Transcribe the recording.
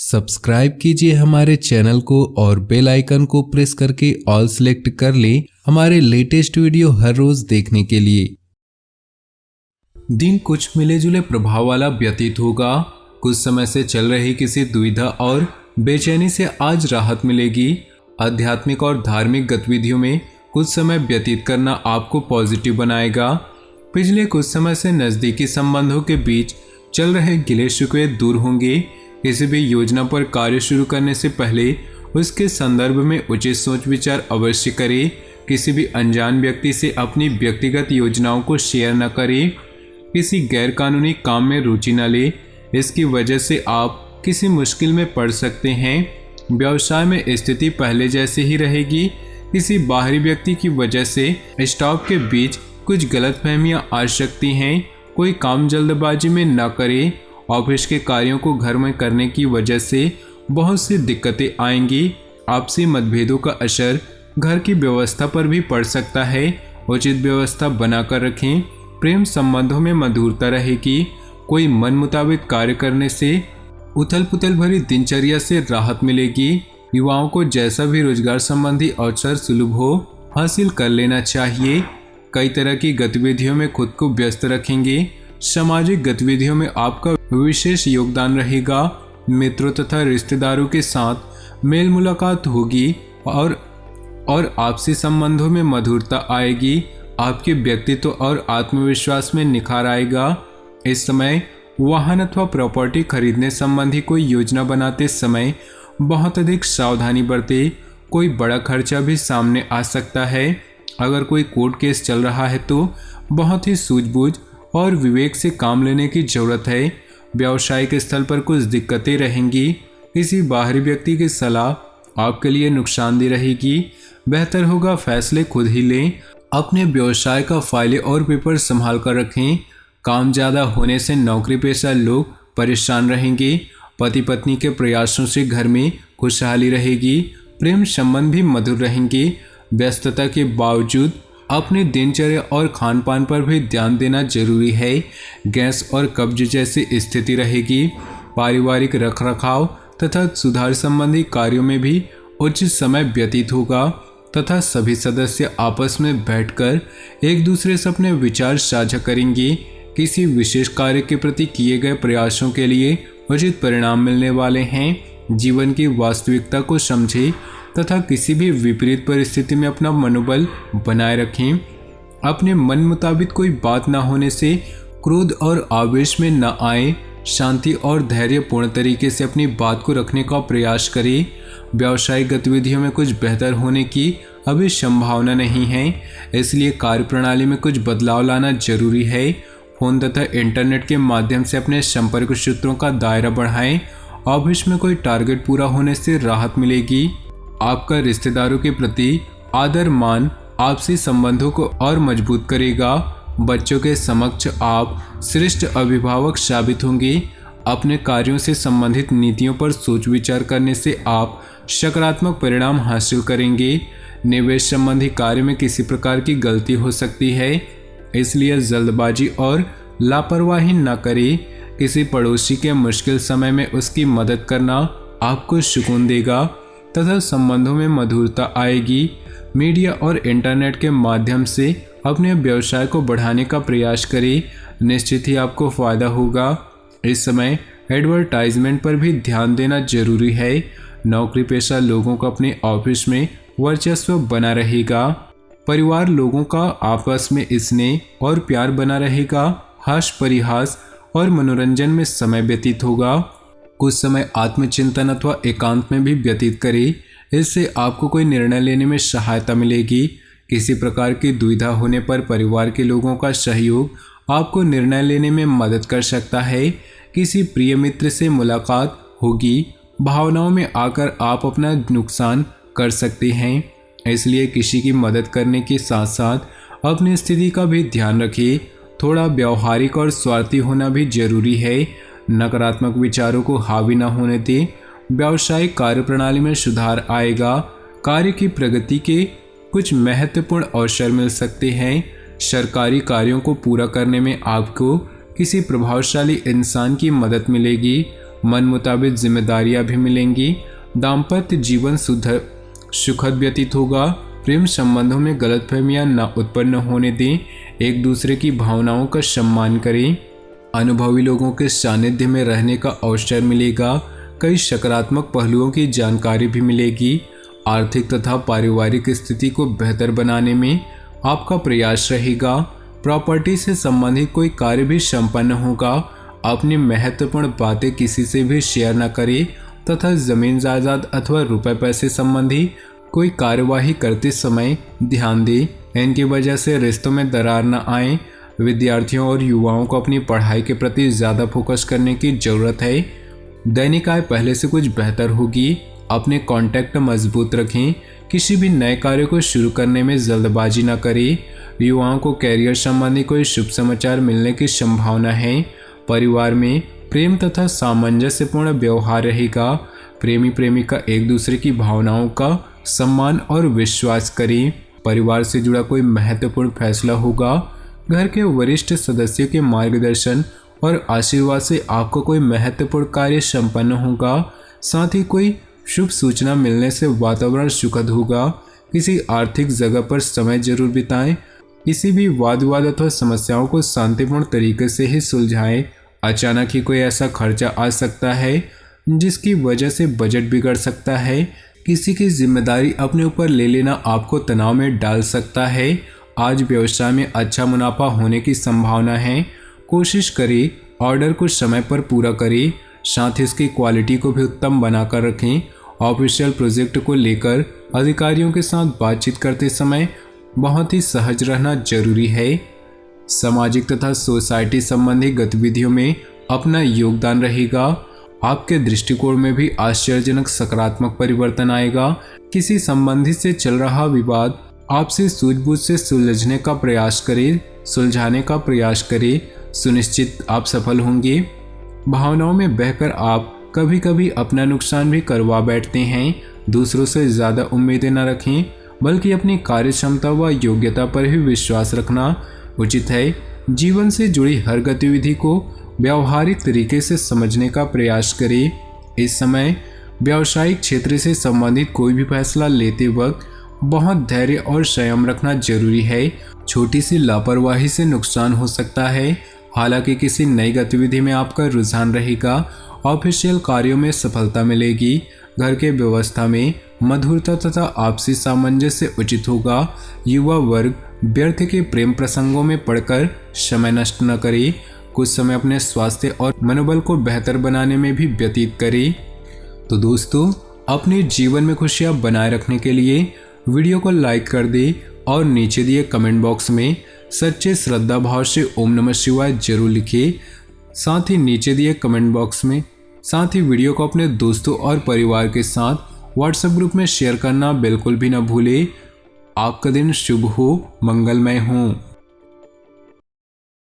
Subscribe कीजिए हमारे channel को और बेल आइकन को प्रेस करके ऑल सेलेक्ट कर लें हमारे लेटेस्ट वीडियो हर रोज देखने के लिए। दिन कुछ मिले जुले प्रभाव वाला व्यतीत होगा। कुछ समय से चल रही किसी दुविधा और बेचैनी से आज राहत मिलेगी। आध्यात्मिक और धार्मिक गतिविधियों में कुछ समय व्यतीत करना आपको पॉजिटिव बनाएगा। पिछले कुछ समय से नज़दीकी संबंधों के बीच चल रहे गिले शिकवे दूर होंगे। किसी भी योजना पर कार्य शुरू करने से पहले उसके संदर्भ में उचित सोच विचार अवश्य करें। किसी भी अनजान व्यक्ति से अपनी व्यक्तिगत योजनाओं को शेयर न करें। किसी गैर कानूनी काम में रुचि न लें, इसकी वजह से आप किसी मुश्किल में पड़ सकते हैं। व्यवसाय में स्थिति पहले जैसी ही रहेगी। किसी बाहरी व्यक्ति की वजह से स्टाफ के बीच कुछ गलतफहमियां आ सकती हैं। कोई काम जल्दबाजी में न करें। ऑफिस के कार्यों को घर में करने की वजह से बहुत सी दिक्कतें आएंगी। आपसी मतभेदों का असर घर की व्यवस्था पर भी पड़ सकता है। उचित व्यवस्था बनाकर रखें। प्रेम संबंधों में मधुरता रहेगी। कोई मन मुताबिक कार्य करने से उथल पुथल भरी दिनचर्या से राहत मिलेगी। युवाओं को जैसा भी रोजगार संबंधी अवसर सुलभ हो हासिल कर लेना चाहिए। कई तरह की गतिविधियों में खुद को व्यस्त रखेंगे। सामाजिक गतिविधियों में आपका विशेष योगदान रहेगा। मित्रों तथा रिश्तेदारों के साथ मेल मुलाकात होगी और आपसी संबंधों में मधुरता आएगी। आपके व्यक्तित्व और आत्मविश्वास में निखार आएगा। इस समय वाहन अथवा प्रॉपर्टी खरीदने संबंधी कोई योजना बनाते समय बहुत अधिक सावधानी बरतें। कोई बड़ा खर्चा भी सामने आ सकता है। अगर कोई कोर्ट केस चल रहा है तो बहुत ही सूझबूझ और विवेक से काम लेने की जरूरत है। व्यावसायिक स्थल पर कुछ दिक्कतें रहेंगी। किसी बाहरी व्यक्ति की सलाह आपके लिए नुकसानदेह रहेगी। बेहतर होगा फैसले खुद ही लें। अपने व्यवसाय का फाइलें और पेपर संभाल कर रखें। काम ज़्यादा होने से नौकरी पेशा लोग परेशान रहेंगे। पति पत्नी के प्रयासों से घर में खुशहाली रहेगी। प्रेम संबंध भी मधुर रहेंगे। व्यस्तता के बावजूद अपने दिनचर्या और खान पान पर भी ध्यान देना जरूरी है। गैस और कब्ज जैसी स्थिति रहेगी। पारिवारिक रखरखाव तथा सुधार संबंधी कार्यों में भी उचित समय व्यतीत होगा तथा सभी सदस्य आपस में बैठकर एक दूसरे से अपने विचार साझा करेंगे। किसी विशेष कार्य के प्रति किए गए प्रयासों के लिए उचित परिणाम मिलने वाले हैं। जीवन की वास्तविकता को समझें तथा किसी भी विपरीत परिस्थिति में अपना मनोबल बनाए रखें। अपने मन मुताबिक कोई बात न होने से क्रोध और आवेश में न आए। शांति और धैर्यपूर्ण तरीके से अपनी बात को रखने का प्रयास करें। व्यावसायिक गतिविधियों में कुछ बेहतर होने की अभी संभावना नहीं है, इसलिए कार्यप्रणाली में कुछ बदलाव लाना जरूरी है। फोन तथा इंटरनेट के माध्यम से अपने संपर्क सूत्रों का दायरा बढ़ाएं। ऑफिस में कोई टारगेट पूरा होने से राहत मिलेगी। आपका रिश्तेदारों के प्रति आदर मान आपसी संबंधों को और मजबूत करेगा। बच्चों के समक्ष आप श्रेष्ठ अभिभावक साबित होंगे। अपने कार्यों से संबंधित नीतियों पर सोच विचार करने से आप सकारात्मक परिणाम हासिल करेंगे। निवेश संबंधी कार्य में किसी प्रकार की गलती हो सकती है, इसलिए जल्दबाजी और लापरवाही न करें। किसी पड़ोसी के मुश्किल समय में उसकी मदद करना आपको सुकून देगा तथा संबंधों में मधुरता आएगी। मीडिया और इंटरनेट के माध्यम से अपने व्यवसाय को बढ़ाने का प्रयास करें। निश्चित ही आपको फायदा होगा। इस समय एडवर्टाइजमेंट पर भी ध्यान देना जरूरी है। नौकरी पेशा लोगों को अपने ऑफिस में वर्चस्व बना रहेगा। परिवार लोगों का आपस में स्नेह और प्यार बना रहेगा। हास्य परिहास और मनोरंजन में समय व्यतीत होगा। कुछ समय आत्मचिंतन अथवा एकांत में भी व्यतीत करें। इससे आपको कोई निर्णय लेने में सहायता मिलेगी। किसी प्रकार की दुविधा होने पर परिवार के लोगों का सहयोग आपको निर्णय लेने में मदद कर सकता है। किसी प्रिय मित्र से मुलाकात होगी। भावनाओं में आकर आप अपना नुकसान कर सकते हैं, इसलिए किसी की मदद करने के साथ साथ अपनी स्थिति का भी ध्यान रखें। थोड़ा व्यावहारिक और स्वार्थी होना भी जरूरी है। नकारात्मक विचारों को हावी न होने दें। व्यावसायिक कार्यप्रणाली में सुधार आएगा। कार्य की प्रगति के कुछ महत्वपूर्ण अवसर मिल सकते हैं। सरकारी कार्यों को पूरा करने में आपको किसी प्रभावशाली इंसान की मदद मिलेगी। मन मुताबिक जिम्मेदारियां भी मिलेंगी। दाम्पत्य जीवन सुखद व्यतीत होगा। प्रेम संबंधों में गलतफहमियां न उत्पन्न होने दें। एक दूसरे की भावनाओं का सम्मान करें। अनुभवी लोगों के सानिध्य में रहने का अवसर मिलेगा। कई सकारात्मक पहलुओं की जानकारी भी मिलेगी। आर्थिक तथा पारिवारिक स्थिति को बेहतर बनाने में आपका प्रयास रहेगा। प्रॉपर्टी से संबंधित कोई कार्य भी संपन्न होगा। अपनी महत्वपूर्ण बातें किसी से भी शेयर न करें तथा जमीन जायदाद अथवा रुपए पैसे संबंधी कोई कार्यवाही करते समय ध्यान दें। इनकी वजह से रिश्तों में दरार न आए। विद्यार्थियों और युवाओं को अपनी पढ़ाई के प्रति ज़्यादा फोकस करने की ज़रूरत है। दैनिक आय पहले से कुछ बेहतर होगी। अपने कॉन्टैक्ट मजबूत रखें। किसी भी नए कार्य को शुरू करने में जल्दबाजी न करें। युवाओं को कैरियर संबंधी कोई शुभ समाचार मिलने की संभावना है। परिवार में प्रेम तथा सामंजस्यपूर्ण व्यवहार रहेगा। प्रेमी प्रेमिका एक दूसरे की भावनाओं का सम्मान और विश्वास करें। परिवार से जुड़ा कोई महत्वपूर्ण फैसला होगा। घर के वरिष्ठ सदस्यों के मार्गदर्शन और आशीर्वाद से आपको कोई महत्वपूर्ण कार्य संपन्न होगा। साथ ही कोई शुभ सूचना मिलने से वातावरण सुखद होगा। किसी आर्थिक जगह पर समय जरूर बिताएं। किसी भी वाद विवाद अथवा समस्याओं को शांतिपूर्ण तरीके से ही सुलझाएं। अचानक ही कोई ऐसा खर्चा आ सकता है जिसकी वजह से बजट बिगड़ सकता है। किसी की जिम्मेदारी अपने ऊपर ले लेना आपको तनाव में डाल सकता है। आज व्यवसाय में अच्छा मुनाफा होने की संभावना है। कोशिश करें ऑर्डर को समय पर पूरा करें। साथ ही इसकी क्वालिटी को भी उत्तम बनाकर रखें। ऑफिशियल प्रोजेक्ट को लेकर अधिकारियों के साथ बातचीत करते समय बहुत ही सहज रहना जरूरी है। सामाजिक तथा सोसाइटी संबंधी गतिविधियों में अपना योगदान रहेगा। आपके दृष्टिकोण में भी आश्चर्यजनक सकारात्मक परिवर्तन आएगा। किसी संबंधी से चल रहा विवाद आपसे सूझबूझ से सुलझाने का प्रयास करें। सुनिश्चित आप सफल होंगे। भावनाओं में बहकर आप कभी कभी अपना नुकसान भी करवा बैठते हैं। दूसरों से ज़्यादा उम्मीदें न रखें, बल्कि अपनी कार्य क्षमता व योग्यता पर ही विश्वास रखना उचित है। जीवन से जुड़ी हर गतिविधि को व्यावहारिक तरीके से समझने का प्रयास करें। इस समय व्यावसायिक क्षेत्र से संबंधित कोई भी फैसला लेते वक्त बहुत धैर्य और संयम रखना जरूरी है। छोटी सी लापरवाही से नुकसान हो सकता है। हालांकि किसी नई गतिविधि में आपका रुझान रहेगा। ऑफिशियल कार्यों में सफलता मिलेगी। घर के व्यवस्था में मधुरता तथा आपसी सामंजस्य उचित होगा। युवा वर्ग व्यर्थ के प्रेम प्रसंगों में पड़कर समय नष्ट न करे। कुछ समय अपने स्वास्थ्य और मनोबल को बेहतर बनाने में भी व्यतीत करें। तो दोस्तों, अपने जीवन में खुशियां बनाए रखने के लिए वीडियो को लाइक कर दें और नीचे दिए कमेंट बॉक्स में सच्चे श्रद्धा भाव से ओम नमः शिवाय जरूर लिखिए। साथ ही वीडियो को अपने दोस्तों और परिवार के साथ व्हाट्सएप ग्रुप में शेयर करना बिल्कुल भी न भूलें। आपका दिन शुभ हो, मंगलमय हो।